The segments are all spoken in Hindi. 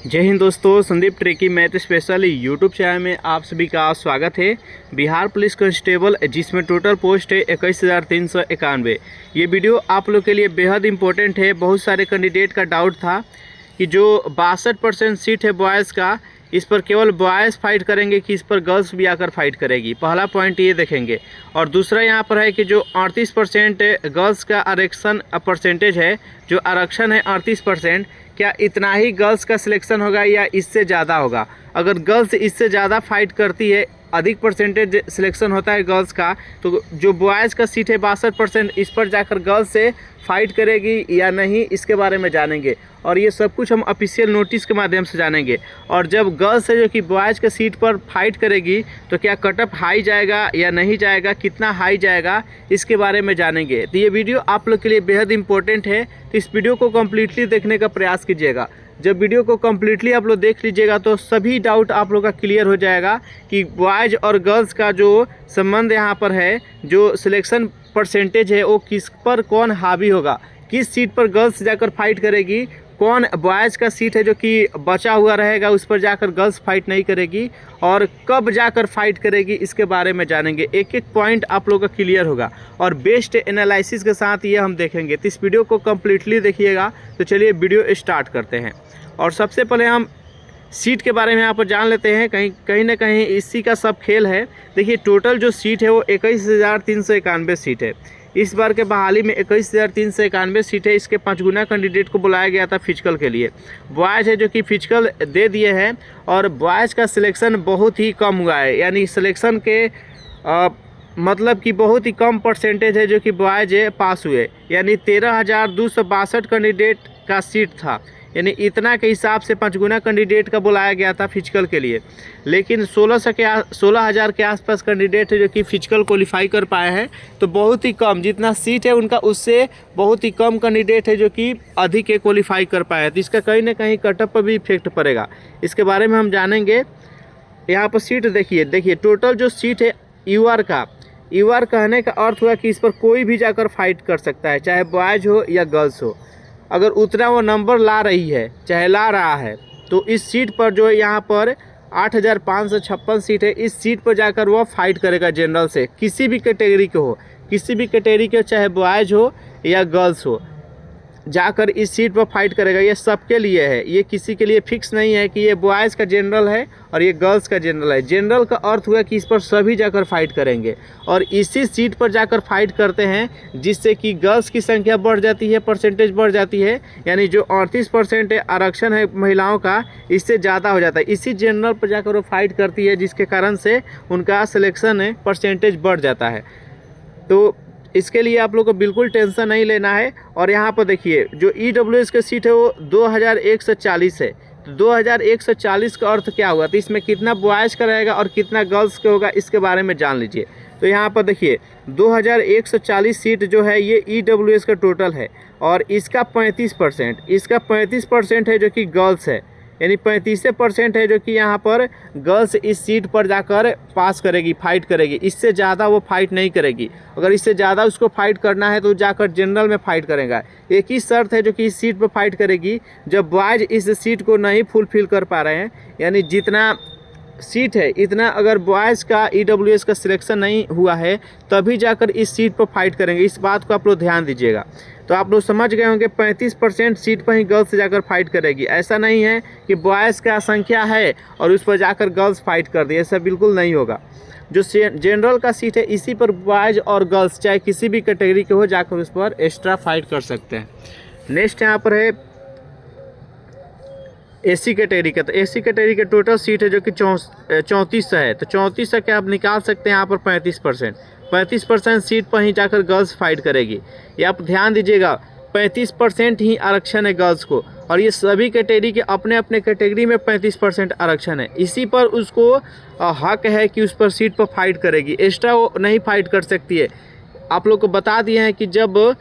जय हिंद दोस्तों, संदीप ट्रेकी मैथ स्पेशल यूट्यूब चैनल में आप सभी का स्वागत है। बिहार पुलिस कांस्टेबल जिसमें टोटल पोस्ट है 21,391। ये वीडियो आप लोग के लिए बेहद इंपॉर्टेंट है। बहुत सारे कैंडिडेट का डाउट था कि जो 62% सीट है बॉयज़ का, इस पर केवल बॉयज़ फाइट करेंगे कि इस पर गर्ल्स भी आकर फाइट करेगी। पहला पॉइंट ये देखेंगे। और दूसरा यहाँ पर है कि जो 38% गर्ल्स का आरक्षण परसेंटेज है, जो आरक्षण है 38%, क्या इतना ही गर्ल्स का सिलेक्शन होगा या इससे ज़्यादा होगा? अगर गर्ल्स इससे ज़्यादा फाइट करती है, अधिक परसेंटेज सिलेक्शन होता है गर्ल्स का, तो जो बॉयज़ का सीट है 62%, इस पर जाकर गर्ल्स से फाइट करेगी या नहीं, इसके बारे में जानेंगे। और ये सब कुछ हम ऑफिशियल नोटिस के माध्यम से जानेंगे। और जब गर्ल्स है जो कि बॉयज़ के सीट पर फाइट करेगी, तो क्या कटअप हाई जाएगा या नहीं जाएगा, कितना हाई जाएगा, इसके बारे में जानेंगे। तो ये वीडियो आप लोग के लिए बेहद इंपॉर्टेंट है, तो इस वीडियो को कम्प्लीटली देखने का प्रयास कीजिएगा। जब वीडियो को कम्प्लीटली आप लोग देख लीजिएगा तो सभी डाउट आप लोग का क्लियर हो जाएगा कि बॉयज़ और गर्ल्स का जो संबंध यहाँ पर है, जो सिलेक्शन परसेंटेज है, वो किस पर कौन हावी होगा, किस सीट पर गर्ल्स जाकर फाइट करेगी, कौन बॉयज़ का सीट है जो कि बचा हुआ रहेगा, उस पर जाकर गर्ल्स फाइट नहीं करेगी, और कब जाकर फाइट करेगी, इसके बारे में जानेंगे। एक एक पॉइंट आप लोगों का क्लियर होगा और बेस्ट एनालिसिस के साथ ये हम देखेंगे। तो इस वीडियो को कम्प्लीटली देखिएगा। तो चलिए वीडियो स्टार्ट करते हैं। और सबसे पहले हम सीट के बारे में यहाँ पर जान लेते हैं। कहीं ना कहीं इसी का सब खेल है। देखिए, टोटल जो सीट है वो 21,391 सीट है। इस बार के बहाली में 21,391 सीट है। इसके 5 गुना कैंडिडेट को बुलाया गया था फिजिकल के लिए। बॉयज़ है जो कि फिजिकल दे दिए हैं, और बॉयज़ का सिलेक्शन बहुत ही कम हुआ है। यानी सिलेक्शन के मतलब कि बहुत ही कम परसेंटेज है जो कि बॉयज़ पास हुए। यानी 13,262 कैंडिडेट का सीट था। यानी इतना के हिसाब से 5 गुना कैंडिडेट का बुलाया गया था फिजिकल के लिए। लेकिन 16,000 के आसपास कैंडिडेट है जो कि फिजिकल क्वालिफाई कर पाए हैं। तो बहुत ही कम, जितना सीट है उनका उससे बहुत ही कम कैंडिडेट है जो कि अधिक के क्वालिफाई कर पाए हैं। तो इसका कहीं ना कहीं कटअप पर भी इफेक्ट पड़ेगा। इसके बारे में हम जानेंगे। यहाँ पर सीट देखिए टोटल जो सीट है यूआर का, यूआर कहने का अर्थ हुआ कि इस पर कोई भी जाकर फाइट कर सकता है, चाहे बॉयज़ हो या गर्ल्स हो। अगर उतना वो नंबर ला रही है, चाहे ला रहा है, तो इस सीट पर जो है यहाँ पर 8,556 सीट है, इस सीट पर जाकर वो फाइट करेगा जनरल से। किसी भी कैटेगरी के हो, किसी भी कैटेगरी के, चाहे बॉयज़ हो या गर्ल्स हो, जाकर इस सीट पर फाइट करेगा। ये सबके लिए है, ये किसी के लिए फिक्स नहीं है कि ये बॉयज़ का जनरल है और ये गर्ल्स का जनरल है। जनरल का अर्थ हुआ कि इस पर सभी जाकर फाइट करेंगे, और इसी सीट पर जाकर फाइट करते हैं, जिससे कि गर्ल्स की संख्या बढ़ जाती है, परसेंटेज बढ़ जाती है। यानी जो 38% आरक्षण है महिलाओं का, इससे ज़्यादा हो जाता है। इसी जनरल पर जाकर वो फाइट करती है, जिसके कारण से उनका सिलेक्शन है परसेंटेज बढ़ जाता है। तो इसके लिए आप लोग को बिल्कुल टेंशन नहीं लेना है। और यहाँ पर देखिए, जो EWS की सीट है वो 2,140 है। तो 2,140 का अर्थ क्या हुआ? तो इसमें कितना बॉयज़ का रहेगा और कितना गर्ल्स का होगा, इसके बारे में जान लीजिए। तो यहाँ पर देखिए 2,140 सीट जो है ये EWS का टोटल है, और इसका 35% है जो कि गर्ल्स है। यानी 35% है जो कि यहाँ पर गर्ल्स इस सीट पर जाकर पास करेगी, फाइट करेगी। इससे ज़्यादा वो फाइट नहीं करेगी। अगर इससे ज़्यादा उसको फाइट करना है तो जाकर जनरल में फाइट करेगा। एक ही शर्त है जो कि इस सीट पर फाइट करेगी, जब बॉयज़ इस सीट को नहीं फुलफिल कर पा रहे हैं, यानी जितना सीट है इतना अगर बॉयज़ का EWS का सिलेक्शन नहीं हुआ है, तभी जाकर इस सीट पर फाइट करेंगे। इस बात को आप लोग ध्यान दीजिएगा। तो आप लोग समझ गए होंगे 35% सीट पर ही गर्ल्स जाकर फाइट करेगी। ऐसा नहीं है कि बॉयज़ का संख्या है और उस पर जाकर गर्ल्स फाइट कर दी, ऐसा बिल्कुल नहीं होगा। जो जनरल का सीट है, इसी पर बॉयज़ और गर्ल्स चाहे किसी भी कैटेगरी के हो, जाकर उस पर एक्स्ट्रा फाइट कर सकते हैं। नेक्स्ट यहाँ पर है AC कैटेगरी का। तो AC कैटेगरी के टोटल सीट है जो कि 34 है। तो 34 से क्या आप निकाल सकते हैं यहाँ पर 35% सीट पर ही जाकर गर्ल्स फाइट करेगी। ये आप ध्यान दीजिएगा, 35% ही आरक्षण है गर्ल्स को, और ये सभी कैटेगरी के अपने अपने कैटेगरी में 35% आरक्षण है। इसी पर उसको हक है कि उस पर सीट पर फाइट करेगी, एक्स्ट्रा वो नहीं फाइट कर सकती है। आप लोग को बता दिए हैं कि जब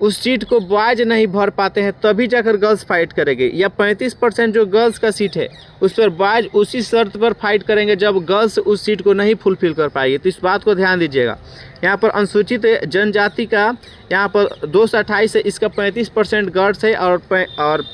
उस सीट को बॉयज़ नहीं भर पाते हैं, तभी जाकर गर्ल्स फाइट करेंगे। या 35% जो गर्ल्स का सीट है, उस पर बॉयज़ उसी शर्त पर फाइट करेंगे जब गर्ल्स उस सीट को नहीं फुलफिल कर पाएगी। तो इस बात को ध्यान दीजिएगा। यहाँ पर अनुसूचित जनजाति का यहाँ पर 228 है, इसका 35% गर्ल्स है, और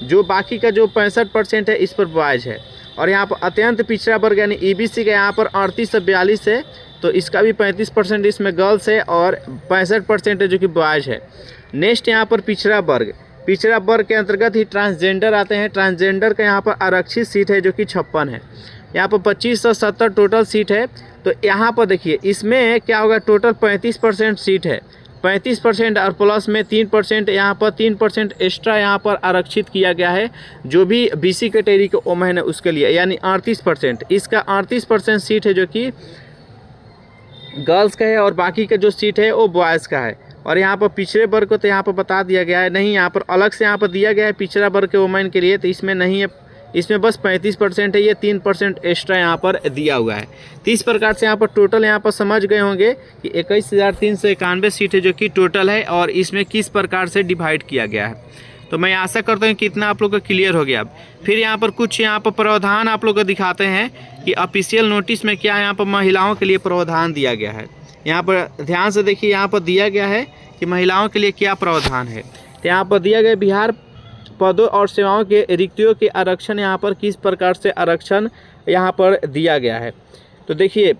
जो बाकी का जो 65% है इस पर बॉयज़ है। और यहाँ पर अत्यंत पिछड़ा वर्ग यानी EBC का यहाँ पर 38 से 42 है, तो इसका भी 35% इसमें गर्ल्स है और 65% है जो कि बॉयज़ है। नेक्स्ट यहाँ पर पिछड़ा वर्ग के अंतर्गत ही ट्रांसजेंडर आते हैं। ट्रांसजेंडर का यहाँ पर आरक्षित सीट है जो कि 56 है। यहाँ पर 2570 टोटल सीट है। तो यहाँ पर देखिए इसमें क्या होगा, टोटल 35% सीट है, 35% और प्लस में 3% यहाँ पर 3% एक्स्ट्रा यहाँ पर आरक्षित किया गया है जो भी BC कैटेगरी के वोमेन है उसके लिए, यानी 38%। इसका 38% सीट है जो कि गर्ल्स का है और बाकी का जो सीट है वो बॉयज़ का है। और यहाँ पर पिछड़े वर्ग को तो यहाँ पर बता दिया गया है, नहीं यहाँ पर अलग से यहाँ पर दिया गया है पिछड़ा वर्ग के वोमेन के लिए, तो इसमें नहीं है, इसमें बस 35% है, ये 3% एक्स्ट्रा यहाँ पर दिया हुआ है। तो इस प्रकार से यहाँ पर टोटल यहाँ पर समझ गए होंगे कि 21,391 सीट है जो कि टोटल है और इसमें किस प्रकार से डिवाइड किया गया है। तो मैं आशा करता हूँ कि इतना आप लोग को क्लियर हो गया। अब फिर यहाँ पर कुछ यहाँ पर प्रावधान आप लोग को दिखाते हैं कि ऑफिशियल नोटिस में क्या यहाँ पर महिलाओं के लिए प्रावधान दिया गया है। यहाँ पर ध्यान से देखिए, यहाँ पर दिया गया है कि महिलाओं के लिए क्या प्रावधान है। तो यहाँ पर दिया गया बिहार पदों और सेवाओं के रिक्तियों के आरक्षण, यहाँ पर किस प्रकार से आरक्षण यहाँ पर दिया गया है। तो देखिए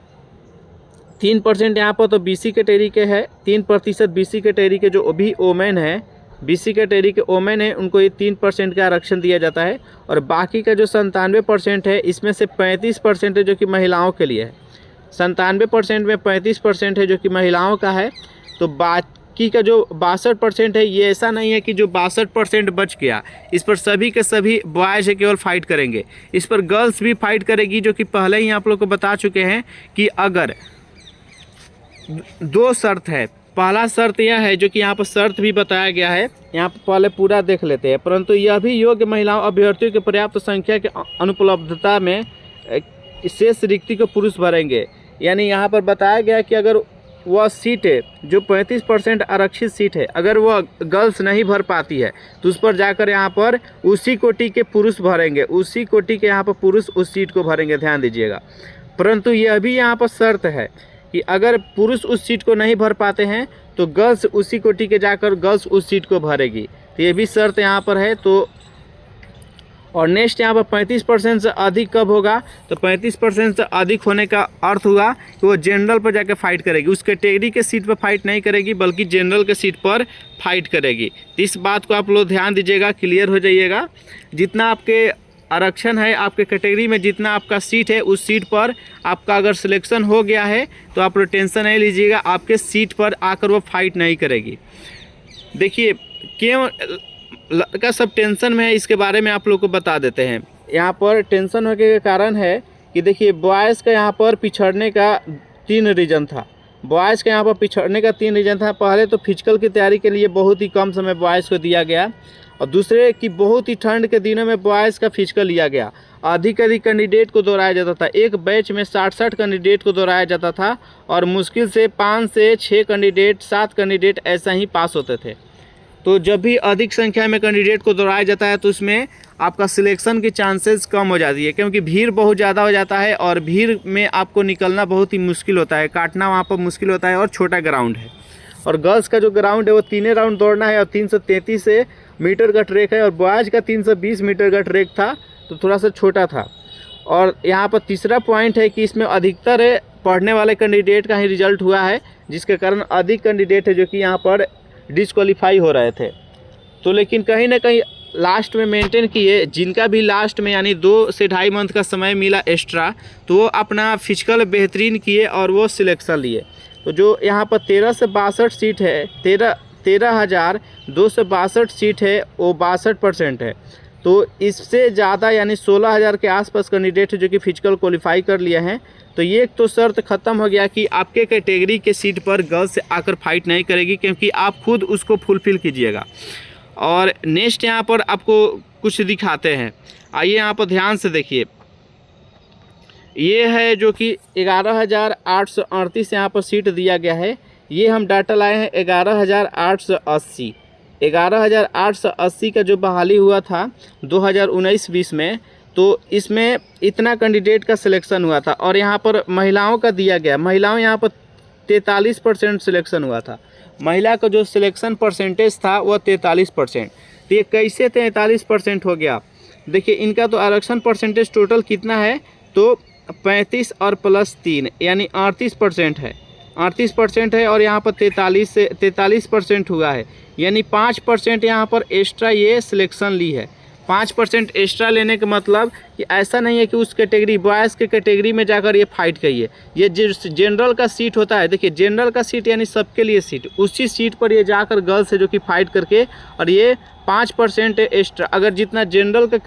3% यहाँ पर तो BC कैटेगरी के है, 3% BC कैटेगरी के जो भी वोमेन है, BC कैटेगरी के वोमेन है उनको ये 3% का आरक्षण दिया जाता है। और बाकी का जो 97% है इसमें से 35% है जो कि महिलाओं के लिए है। 97% में 35% है जो कि महिलाओं का है। तो बाकी का जो 62% है, ये ऐसा नहीं है कि जो 62% बच गया इस पर सभी के सभी बॉयज़ है केवल फाइट करेंगे, इस पर गर्ल्स भी फाइट करेगी, जो कि पहले ही आप लोग को बता चुके हैं कि अगर 2 शर्त है। पहला शर्त यह है जो कि यहाँ पर शर्त भी बताया गया है, यहाँ पर पहले पूरा देख लेते हैं। परंतु यह भी योग्य महिलाओं अभ्यर्थियों की पर्याप्त संख्या के अनुपलब्धता में शेष रिक्ति को पुरुष भरेंगे। यानी यहाँ पर बताया गया कि अगर वह सीट है जो 35% आरक्षित सीट है, अगर वह गर्ल्स नहीं भर पाती है तो उस पर जाकर यहाँ पर उसी कोटि के पुरुष भरेंगे, उसी कोटि के यहाँ पर पुरुष उस सीट को भरेंगे, ध्यान दीजिएगा। परंतु यह भी यहाँ पर शर्त है कि अगर पुरुष उस सीट को नहीं भर पाते हैं तो गर्ल्स उसी कोटि के जाकर गर्ल्स उस सीट को भरेगी। तो ये भी शर्त यहाँ पर है। तो और नेक्स्ट यहाँ पर 35% से अधिक कब होगा, तो 35% से अधिक होने का अर्थ हुआ कि वो जनरल पर जाकर फाइट करेगी, उस कैटेगरी के सीट पर फाइट नहीं करेगी बल्कि जनरल के सीट पर फाइट करेगी। तो इस बात को आप लोग ध्यान दीजिएगा, क्लियर हो जाइएगा। जितना आपके आरक्षण है, आपके कैटेगरी में जितना आपका सीट है, उस सीट पर आपका अगर सिलेक्शन हो गया है तो आप लोग टेंशन नहीं लीजिएगा, आपके सीट पर आकर वो फाइट नहीं करेगी। देखिए क्यों लड़का सब टेंशन में है, इसके बारे में आप लोग को बता देते हैं। यहाँ पर टेंशन होने के कारण है कि देखिए बॉयज़ का यहाँ पर पिछड़ने का 3 रीज़न था। बॉयज़ का यहाँ पर पिछड़ने का 3 रीज़न था। पहले तो फिजिकल की तैयारी के लिए बहुत ही कम समय बॉयज़ को दिया गया, और दूसरे कि बहुत ही ठंड के दिनों में बॉयज़ का फिजिकल लिया गया। अधिक कैंडिडेट को दोहराया जाता था, एक बैच में 60 कैंडिडेट को दोहराया जाता था और मुश्किल से 5 से 6 कैंडिडेट, 7 कैंडिडेट ऐसा ही पास होते थे। तो जब भी अधिक संख्या में कैंडिडेट को दोहराया जाता है तो उसमें आपका सिलेक्शन की चांसेस कम हो जाती है, क्योंकि भीड़ बहुत ज़्यादा हो जाता है और भीड़ में आपको निकलना बहुत ही मुश्किल होता है, काटना वहाँ पर मुश्किल होता है, और छोटा ग्राउंड है। और गर्ल्स का जो ग्राउंड है वो 3 राउंड दौड़ना है और 333 मीटर का ट्रैक है, और बॉयज़ का 320 मीटर का ट्रैक था तो थोड़ा सा छोटा था। और यहाँ पर तीसरा पॉइंट है कि इसमें अधिकतर पढ़ने वाले कैंडिडेट का ही रिजल्ट हुआ है, जिसके कारण अधिक कैंडिडेट है जो कि यहाँ पर डिस्क्वालीफाई हो रहे थे। तो लेकिन कहीं ना कहीं लास्ट में मेंटेन किए, जिनका भी लास्ट में यानी 2 से 2.5 मंथ का समय मिला एक्स्ट्रा, तो वो अपना फिजिकल बेहतरीन किए और वो सिलेक्शन लिए। तो जो यहाँ पर 13 से 62 सीट है, 13,262 सीट है, वो 62% है। तो इससे ज़्यादा यानी 16,000 के आसपास कैंडिडेट है जो कि फिजिकल क्वालिफाई कर लिए हैं। तो ये एक तो शर्त ख़त्म हो गया कि आपके कैटेगरी के सीट पर गर्ल्स आकर फाइट नहीं करेगी, क्योंकि आप खुद उसको फुलफ़िल कीजिएगा। और नेक्स्ट यहाँ पर आपको कुछ दिखाते हैं, आइए यहाँ पर ध्यान से देखिए। ये है जो कि 11,838 यहाँ पर सीट दिया गया है। ये हम डाटा लाए हैं 11,880। 11,880 का जो बहाली हुआ था 2019-20 में, तो इसमें इतना कैंडिडेट का सिलेक्शन हुआ था। और यहाँ पर महिलाओं का दिया गया, महिलाओं यहाँ पर 43% सिलेक्शन हुआ था। महिला का जो सिलेक्शन परसेंटेज था वह 43%। तो ये कैसे 43% हो गया। देखिए इनका तो आरक्षण परसेंटेज टोटल कितना है, तो 35 और प्लस 3 यानी 38% है, 38% है। और यहाँ पर 43% हुआ है, यानी 5% यहाँ पर एक्स्ट्रा ये सिलेक्शन ली है। 5% एक्स्ट्रा लेने का मतलब कि ऐसा नहीं है कि उस कैटेगरी बॉयज़ के कैटेगरी में जाकर ये फाइट करिए। ये जो जनरल का सीट होता है, देखिए जनरल का सीट यानी सबके लिए सीट, उसी सीट पर ये जाकर गर्ल्स है जो कि फाइट करके, और ये 5% एक्स्ट्रा, अगर जितना जनरल का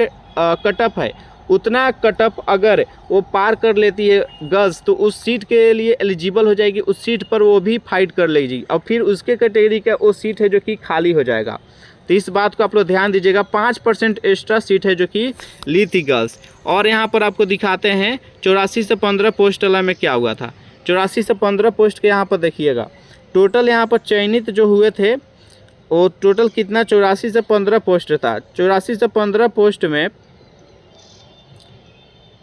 कटअप है उतना कटअप अगर वो पार कर लेती है गर्ल्स, तो उस सीट के लिए एलिजिबल हो जाएगी, उस सीट पर वो भी फाइट कर लेगी, और फिर उसके कैटेगरी का वो सीट है जो कि खाली हो जाएगा। तो इस बात को आप लोग ध्यान दीजिएगा। 5% एक्स्ट्रा सीट है जो कि ली थी गर्ल्स। और यहाँ पर आपको दिखाते हैं 84 से 15 पोस्ट वाला में क्या हुआ था। 84 से 15 पोस्ट के यहाँ पर देखिएगा, टोटल यहाँ पर चयनित जो हुए थे वो टोटल कितना 84 से 15 पोस्ट था। 84 से 15 पोस्ट में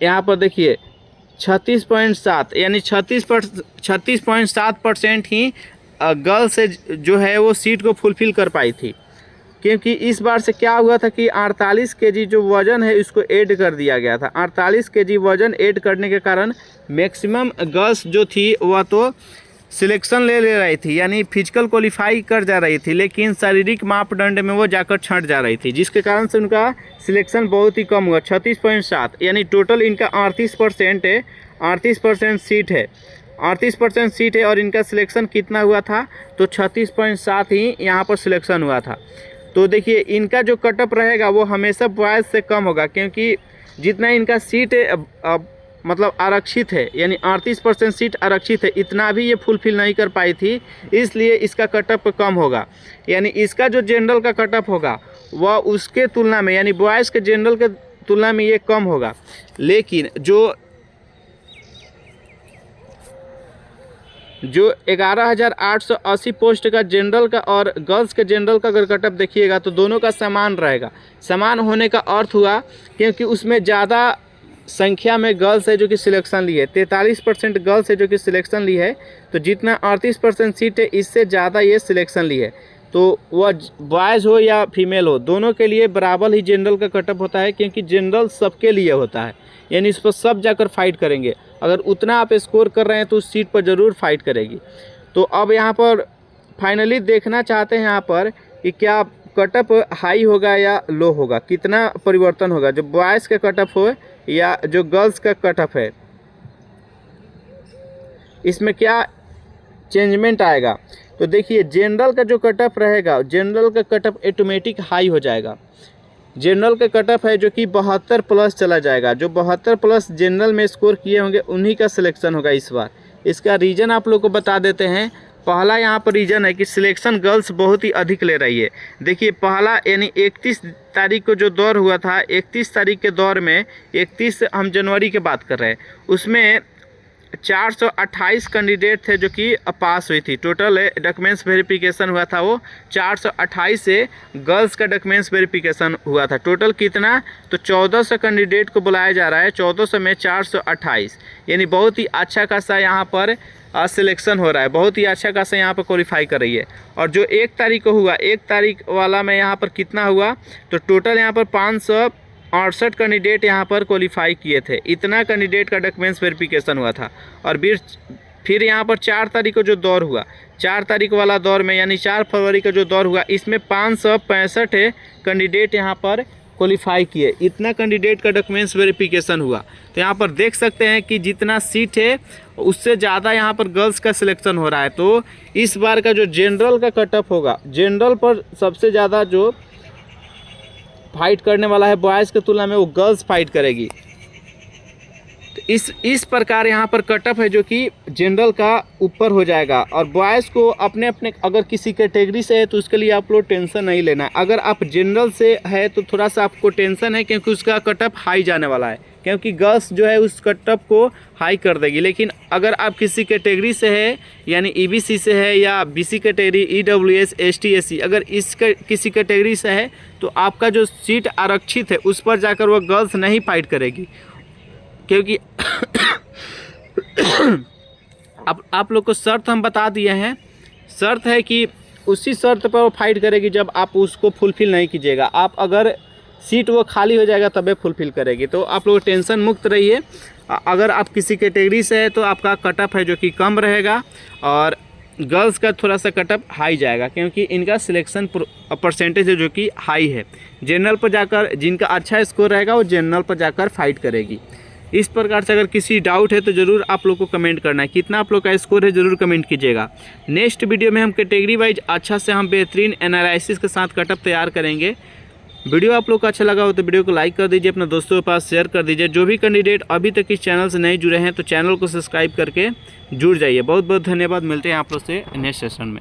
यहाँ पर देखिए 36.7 यानी 36.7% ही गर्ल्स जो है वो सीट को फुलफ़िल कर पाई थी। क्योंकि इस बार से क्या हुआ था कि 48 केजी जो वज़न है इसको ऐड कर दिया गया था। 48 केजी वज़न ऐड करने के कारण मैक्सिमम गर्ल्स जो थी वह तो सिलेक्शन ले रही थी, यानी फिजिकल क्वालिफाई कर जा रही थी, लेकिन शारीरिक मापदंड में वो जाकर छंट जा रही थी, जिसके कारण से उनका सिलेक्शन बहुत ही कम हुआ। 36.7 यानी टोटल इनका 38% है, 38% सीट है, 38% सीट है। और इनका सिलेक्शन कितना हुआ था, तो 36.7 ही यहाँ पर सिलेक्शन हुआ था। तो देखिए इनका जो कटअप रहेगा वो हमेशा बॉयज़ से कम होगा, क्योंकि जितना इनका सीट मतलब आरक्षित है, यानी 38% सीट आरक्षित है, इतना भी ये फुलफिल नहीं कर पाई थी, इसलिए इसका कटअप कम होगा। यानी इसका जो जनरल का कटअप होगा वह उसके तुलना में, यानी बॉयज़ के जनरल के तुलना में ये कम होगा। लेकिन जो 11,880 पोस्ट का जनरल का और गर्ल्स के जनरल का अगर कटअप देखिएगा तो दोनों का समान रहेगा। समान होने का अर्थ हुआ क्योंकि उसमें ज़्यादा संख्या में गर्ल्स है जो कि सिलेक्शन ली है, 43% गर्ल्स है जो कि सिलेक्शन ली है। तो जितना 38% सीट है इससे ज़्यादा ये सिलेक्शन ली है, तो वह बॉयज़ हो या फीमेल हो दोनों के लिए बराबर ही जनरल का कटअप होता है, क्योंकि जनरल सबके लिए होता है, यानी इस पर सब जाकर फाइट करेंगे। अगर उतना आप स्कोर कर रहे हैं तो उस सीट पर ज़रूर फाइट करेगी। तो अब यहाँ पर फाइनली देखना चाहते हैं यहाँ पर कि क्या कटअप हाई होगा या लो होगा, कितना परिवर्तन होगा, जो बॉयज़ का कटअप हो या जो गर्ल्स का कटअप है, इसमें क्या चेंजमेंट आएगा। तो देखिए जनरल का जो कटअप रहेगा, जनरल का कटअप ऑटोमेटिक हाई हो जाएगा। जनरल का कटअप है जो कि 72 प्लस चला जाएगा। जो 72 प्लस जनरल में स्कोर किए होंगे उन्हीं का सिलेक्शन होगा इस बार। इसका रीज़न आप लोग को बता देते हैं। पहला यहाँ पर रीज़न है कि सिलेक्शन गर्ल्स बहुत ही अधिक ले रही है। देखिए पहला यानी 31 तारीख को जो दौर हुआ था, 31 तारीख के दौर में, 31 हम जनवरी की बात कर रहे हैं, उसमें 428 कैंडिडेट थे जो कि पास हुई थी। टोटल डॉक्यूमेंट्स वेरिफिकेशन हुआ था वो 428 से गर्ल्स का डॉक्यूमेंट्स वेरिफिकेशन हुआ था। टोटल कितना, तो 1400 कैंडिडेट को बुलाया जा रहा है, 1400 में 428, यानी बहुत ही अच्छा खासा यहाँ पर सिलेक्शन हो रहा है, बहुत ही अच्छा खासा यहाँ पर क्वालिफाई कर रही है। और जो 1 तारीख को हुआ, 1 तारीख वाला में यहाँ पर कितना हुआ, तो टोटल यहाँ पर 568 कैंडिडेट यहाँ पर क्वालिफाई किए थे। इतना कैंडिडेट का डॉक्यूमेंट्स वेरिफिकेशन हुआ था। और फिर यहाँ पर 4 तारीख को जो दौर हुआ, 4 तारीख वाला दौर में यानी 4 फरवरी का जो दौर हुआ, इसमें 565 कैंडिडेट यहाँ पर क्वालिफाई किए। इतना कैंडिडेट का डॉक्यूमेंट्स वेरिफिकेशन हुआ। तो यहाँ पर देख सकते हैं कि जितना सीट है उससे ज़्यादा यहाँ पर गर्ल्स का सिलेक्शन हो रहा है। तो इस बार का जो जनरल का कटअप होगा, जनरल पर सबसे ज़्यादा जो फाइट करने वाला है बॉयज़ के तुलना में वो गर्ल्स फाइट करेगी। तो इस प्रकार यहाँ पर कटअप है जो कि जनरल का ऊपर हो जाएगा। और बॉयज़ को अपने अपने अगर किसी कैटेगरी से है तो उसके लिए आप लोग टेंशन नहीं लेना है। अगर आप जनरल से है तो थोड़ा सा आपको टेंशन है, क्योंकि उसका कटअप हाई जाने वाला है, क्योंकि गर्ल्स जो है उस कटअप को हाई कर देगी। लेकिन अगर आप किसी कैटेगरी से है, यानी ईबीसी से है या BC category, EWS, ST, SC, अगर किसी कैटेगरी से है तो आपका जो सीट आरक्षित है उस पर जाकर वो गर्ल्स नहीं फाइट करेगी, क्योंकि आप लोग को शर्त हम बता दिए हैं। शर्त है कि उसी शर्त पर वो फाइट करेगी जब आप उसको फुलफ़िल नहीं कीजिएगा। आप अगर सीट वो खाली हो जाएगा तबे फुलफ़िल करेगी। तो आप लोग टेंशन मुक्त रहिए। अगर आप किसी कैटेगरी से है तो आपका कटअप है जो कि कम रहेगा, और गर्ल्स का थोड़ा सा कटअप हाई जाएगा क्योंकि इनका सिलेक्शन परसेंटेज है जो कि हाई है। जनरल पर जाकर जिनका अच्छा स्कोर रहेगा वो जनरल पर जाकर फाइट करेगी। इस प्रकार से अगर किसी डाउट है तो ज़रूर आप लोग को कमेंट करना है, कितना आप लोग का स्कोर है ज़रूर कमेंट कीजिएगा। नेक्स्ट वीडियो में हम कैटेगरी वाइज अच्छा से हम बेहतरीन एनालिसिस के साथ कटअप तैयार करेंगे। वीडियो आप लोग को अच्छा लगा हो तो वीडियो को लाइक कर दीजिए, अपने दोस्तों के पास शेयर कर दीजिए। जो भी कैंडिडेट अभी तक इस चैनल से नहीं जुड़े हैं तो चैनल को सब्सक्राइब करके जुड़ जाइए। बहुत बहुत धन्यवाद। मिलते हैं आप लोग से नेक्स्ट सेशन में।